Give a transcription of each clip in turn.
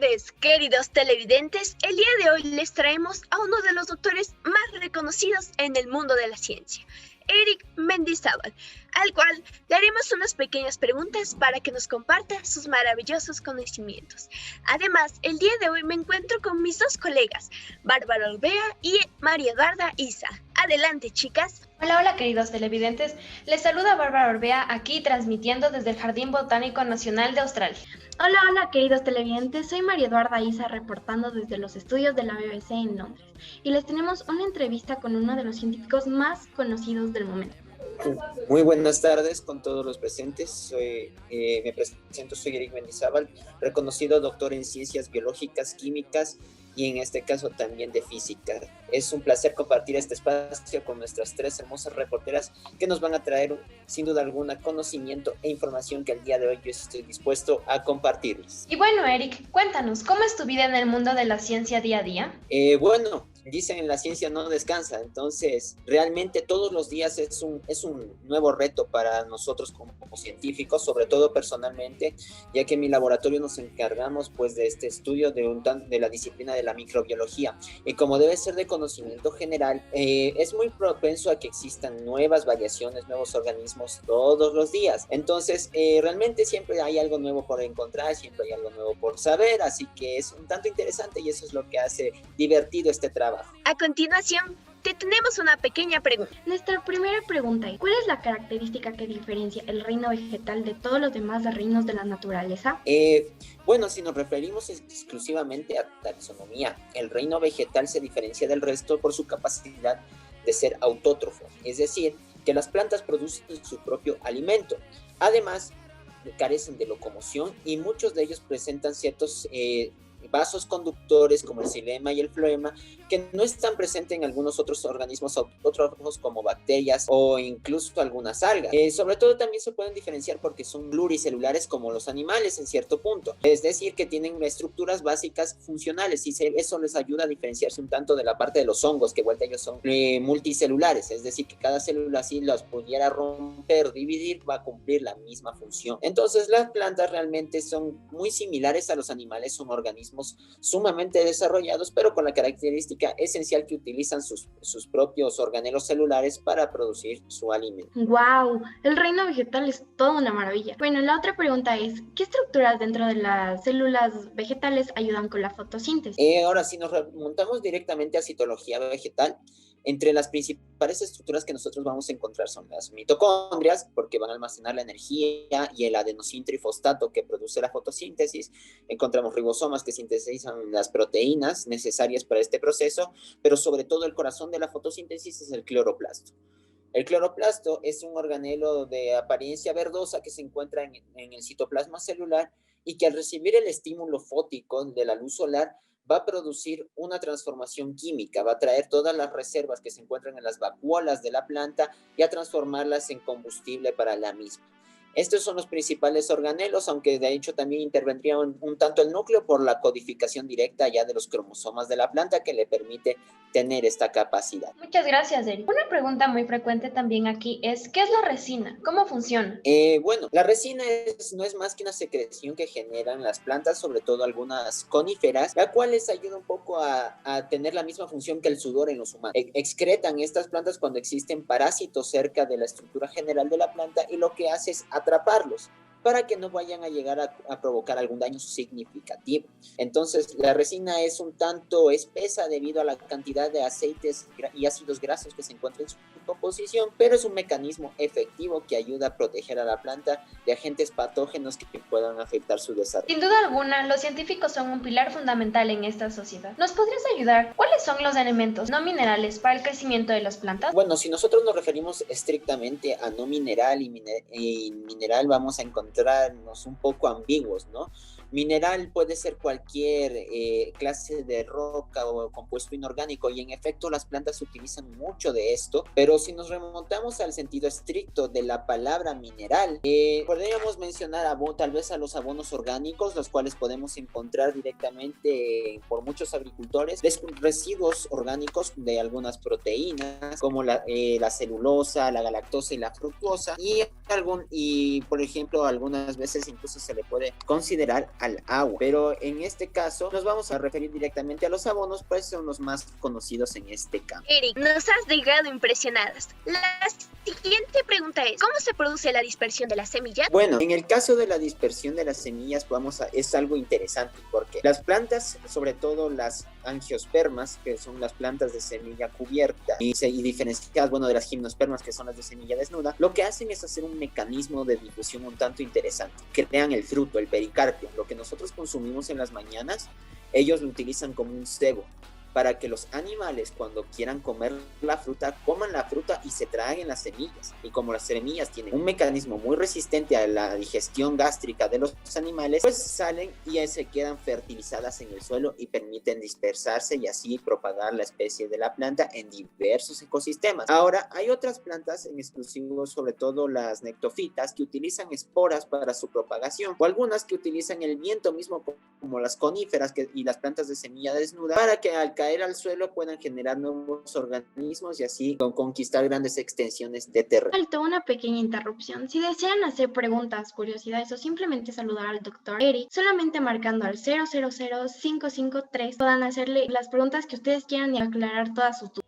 tardes, queridos televidentes. El día de hoy les traemos a uno de los doctores más reconocidos en el mundo de la ciencia, Eric Mendizábal, al cual le haremos unas pequeñas preguntas para que nos comparta sus maravillosos conocimientos. Además, el día de hoy me encuentro con mis dos colegas, Bárbara Orbea y María Eduarda Isa. Adelante, chicas. Hola queridos televidentes, les saluda Bárbara Orbea aquí transmitiendo desde el Jardín Botánico Nacional de Australia. Hola queridos televidentes, soy María Eduarda Isa reportando desde los estudios de la BBC en Londres y les tenemos una entrevista con uno de los científicos más conocidos del momento. Muy buenas tardes con todos los presentes. Me presento, soy Eric Mendizábal, reconocido doctor en ciencias biológicas, químicas y en este caso también de física. Es un placer compartir este espacio con nuestras tres hermosas reporteras que nos van a traer sin duda alguna conocimiento e información que el día de hoy yo estoy dispuesto a compartirles. Y bueno, Eric, cuéntanos, ¿cómo es tu vida en el mundo de la ciencia día a día? Bueno, dicen en la ciencia no descansa, entonces realmente todos los días es un nuevo reto para nosotros como científicos, sobre todo personalmente, ya que en mi laboratorio nos encargamos pues de este estudio de la disciplina de la microbiología, y como debe ser de conocimiento general, es muy propenso a que existan nuevas variaciones, nuevos organismos todos los días. Entonces realmente siempre hay algo nuevo por encontrar, siempre hay algo nuevo por saber, así que es un tanto interesante y eso es lo que hace divertido este trabajo. A continuación, te tenemos una pequeña pregunta. Nuestra primera pregunta es, ¿cuál es la característica que diferencia el reino vegetal de todos los demás reinos de la naturaleza? Bueno, si nos referimos exclusivamente a taxonomía, el reino vegetal se diferencia del resto por su capacidad de ser autótrofo, es decir, que las plantas producen su propio alimento. Además, carecen de locomoción y muchos de ellos presentan ciertos vasos conductores como el xilema y el floema que no están presentes en algunos otros organismos autótrofos como bacterias o incluso algunas algas. Sobre todo también se pueden diferenciar porque son pluricelulares como los animales en cierto punto, es decir que tienen estructuras básicas funcionales y eso les ayuda a diferenciarse un tanto de la parte de los hongos, que igual ellos son multicelulares, es decir que cada célula si las pudiera romper, dividir, va a cumplir la misma función. Entonces las plantas realmente son muy similares a los animales, son organismos sumamente desarrollados, pero con la característica esencial que utilizan sus propios organelos celulares para producir su alimento. ¡Wow! El reino vegetal es toda una maravilla. Bueno, la otra pregunta es, ¿qué estructuras dentro de las células vegetales ayudan con la fotosíntesis? Ahora, si nos remontamos directamente a citología vegetal, entre las principales estructuras que nosotros vamos a encontrar son las mitocondrias, porque van a almacenar la energía, y el adenosíntrifosfato que produce la fotosíntesis. Encontramos ribosomas que sintetizan las proteínas necesarias para este proceso, pero sobre todo el corazón de la fotosíntesis es el cloroplasto. El cloroplasto es un organelo de apariencia verdosa que se encuentra en el citoplasma celular y que al recibir el estímulo fótico de la luz solar va a producir una transformación química, va a traer todas las reservas que se encuentran en las vacuolas de la planta y a transformarlas en combustible para la misma. Estos son los principales organelos, aunque de hecho también intervendría un tanto el núcleo por la codificación directa ya de los cromosomas de la planta que le permite tener esta capacidad. Muchas gracias, Eric. Una pregunta muy frecuente también aquí es, ¿qué es la resina? ¿Cómo funciona? Bueno, la resina no es más que una secreción que generan las plantas, sobre todo algunas coníferas, la cual les ayuda un poco a tener la misma función que el sudor en los humanos. Excretan estas plantas cuando existen parásitos cerca de la estructura general de la planta y lo que hace es atraparlos para que no vayan a llegar a provocar algún daño significativo. Entonces, la resina es un tanto espesa debido a la cantidad de aceites y ácidos grasos que se encuentran en su composición, pero es un mecanismo efectivo que ayuda a proteger a la planta de agentes patógenos que puedan afectar su desarrollo. Sin duda alguna, los científicos son un pilar fundamental en esta sociedad. ¿Nos podrías ayudar? ¿Cuáles son los elementos no minerales para el crecimiento de las plantas? Bueno, si nosotros nos referimos estrictamente a no mineral y mineral, vamos a encontrarnos un poco ambiguos, ¿no? Mineral puede ser cualquier clase de roca o compuesto inorgánico, y en efecto las plantas utilizan mucho de esto, pero si nos remontamos al sentido estricto de la palabra mineral, podríamos mencionar tal vez a los abonos orgánicos, los cuales podemos encontrar directamente por muchos agricultores, residuos orgánicos de algunas proteínas como la celulosa, la galactosa y la fructuosa, y por ejemplo algunas veces incluso se le puede considerar al agua, pero en este caso nos vamos a referir directamente a los abonos, pues son los más conocidos en este campo. Eric, nos has dejado impresionadas. La siguiente pregunta es, ¿cómo se produce la dispersión de las semillas? Bueno, en el caso de la dispersión de las semillas, es algo interesante porque las plantas, sobre todo las angiospermas, que son las plantas de semilla cubierta, y diferenciadas, bueno, de las gimnospermas, que son las de semilla desnuda, lo que hacen es hacer un mecanismo de difusión un tanto interesante. Crean el fruto, el pericarpio, lo que nosotros consumimos en las mañanas, ellos lo utilizan como un cebo, para que los animales cuando quieran comer la fruta, coman la fruta y se traguen las semillas. Y como las semillas tienen un mecanismo muy resistente a la digestión gástrica de los animales, pues salen y se quedan fertilizadas en el suelo y permiten dispersarse y así propagar la especie de la planta en diversos ecosistemas. Ahora, hay otras plantas en exclusivo, sobre todo las nectofitas, que utilizan esporas para su propagación, o algunas que utilizan el viento mismo, como las coníferas y las plantas de semilla desnuda, para que al caer al suelo puedan generar nuevos organismos y así conquistar grandes extensiones de terreno. Faltó una pequeña interrupción. Si desean hacer preguntas, curiosidades o simplemente saludar al doctor Eric, solamente marcando al 000-553 puedan hacerle las preguntas que ustedes quieran y aclarar todas sus dudas.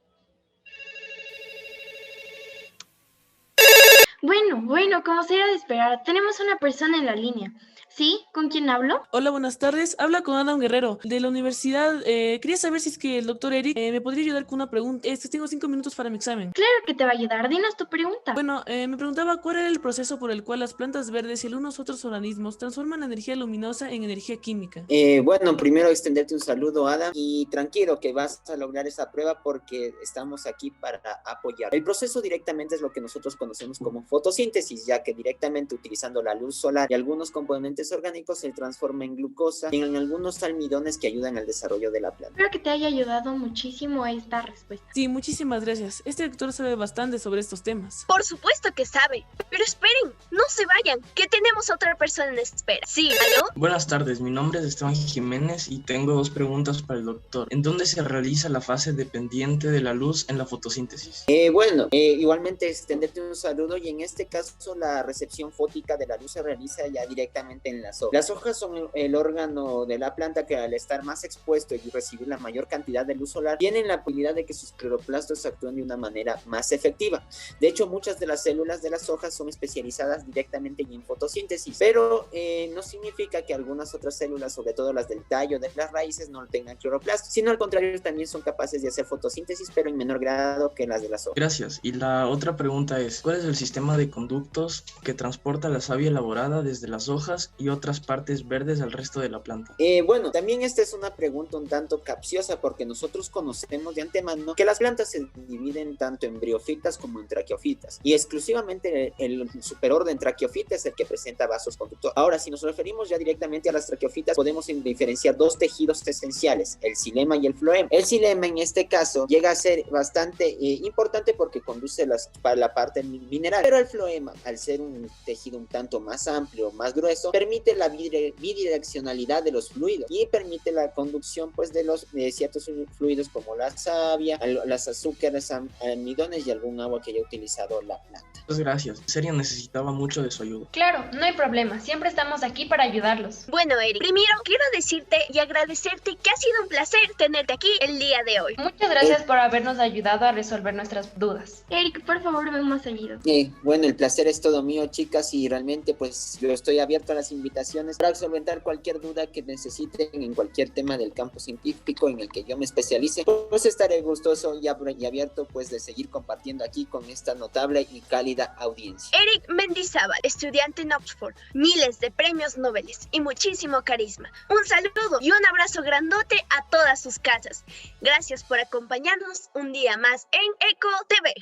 Bueno, como se era de esperar, tenemos una persona en la línea. ¿Sí? ¿Con quién hablo? Hola, buenas tardes. Habla con Adam Guerrero, de la universidad. Quería saber si es que el doctor Eric me podría ayudar con una pregunta. Tengo 5 minutos para mi examen. Claro que te va a ayudar. Dinos tu pregunta. Bueno, me preguntaba cuál era el proceso por el cual las plantas verdes y algunos otros organismos transforman la energía luminosa en energía química. Bueno, primero extenderte un saludo, Adam, y tranquilo que vas a lograr esa prueba porque estamos aquí para apoyar. El proceso directamente es lo que nosotros conocemos como fotosíntesis, ya que directamente utilizando la luz solar y algunos componentes orgánicos se transforma en glucosa y en algunos almidones que ayudan al desarrollo de la planta. Espero que te haya ayudado muchísimo esta respuesta. Sí, muchísimas gracias. Este doctor sabe bastante sobre estos temas. Por supuesto que sabe, pero esperen, no se vayan, que tenemos otra persona en espera. Sí, ¿aló? Buenas tardes, mi nombre es Esteban Jiménez y tengo 2 preguntas para el doctor. ¿En dónde se realiza la fase dependiente de la luz en la fotosíntesis? Igualmente extenderte un saludo y en este caso la recepción fótica de la luz se realiza ya directamente en las hojas. Las hojas son el órgano de la planta que al estar más expuesto y recibir la mayor cantidad de luz solar, tienen la habilidad de que sus cloroplastos actúen de una manera más efectiva. De hecho, muchas de las células de las hojas son especializadas directamente en fotosíntesis, pero no significa que algunas otras células, sobre todo las del tallo, de las raíces, no tengan cloroplastos, sino al contrario, también son capaces de hacer fotosíntesis, pero en menor grado que las de las hojas. Gracias. Y la otra pregunta es, ¿cuál es el sistema de conductos que transporta la savia elaborada desde las hojas y otras partes verdes al resto de la planta? Bueno, también esta es una pregunta un tanto capciosa porque nosotros conocemos de antemano que las plantas se dividen tanto en briófitas como en traqueófitas y exclusivamente el superorden traqueófita es el que presenta vasos conductores. Ahora, si nos referimos ya directamente a las traqueófitas, podemos diferenciar 2 tejidos esenciales, el xilema y el floema. El xilema en este caso llega a ser bastante importante porque conduce para la parte mineral, pero el floema, al ser un tejido un tanto más amplio, más grueso, permite la bidireccionalidad de los fluidos y permite la conducción pues de ciertos fluidos como la savia, las azúcares, almidones y algún agua que haya utilizado la planta. Muchas gracias. En serio, necesitaba mucho de su ayuda. Claro, no hay problema. Siempre estamos aquí para ayudarlos. Bueno, Eric, primero quiero decirte y agradecerte que ha sido un placer tenerte aquí el día de hoy. Muchas gracias por habernos ayudado a resolver nuestras dudas. Eric, por favor, ven más seguido. Bueno, el placer es todo mío, chicas, y realmente pues yo estoy abierto a las invitaciones para solventar cualquier duda que necesiten en cualquier tema del campo científico en el que yo me especialice. Pues estaré gustoso y abierto pues de seguir compartiendo aquí con esta notable y cálida audiencia. Eric Mendizábal, estudiante en Oxford, miles de premios Nobel y muchísimo carisma. Un saludo y un abrazo grandote a todas sus casas. Gracias por acompañarnos un día más en Eco TV.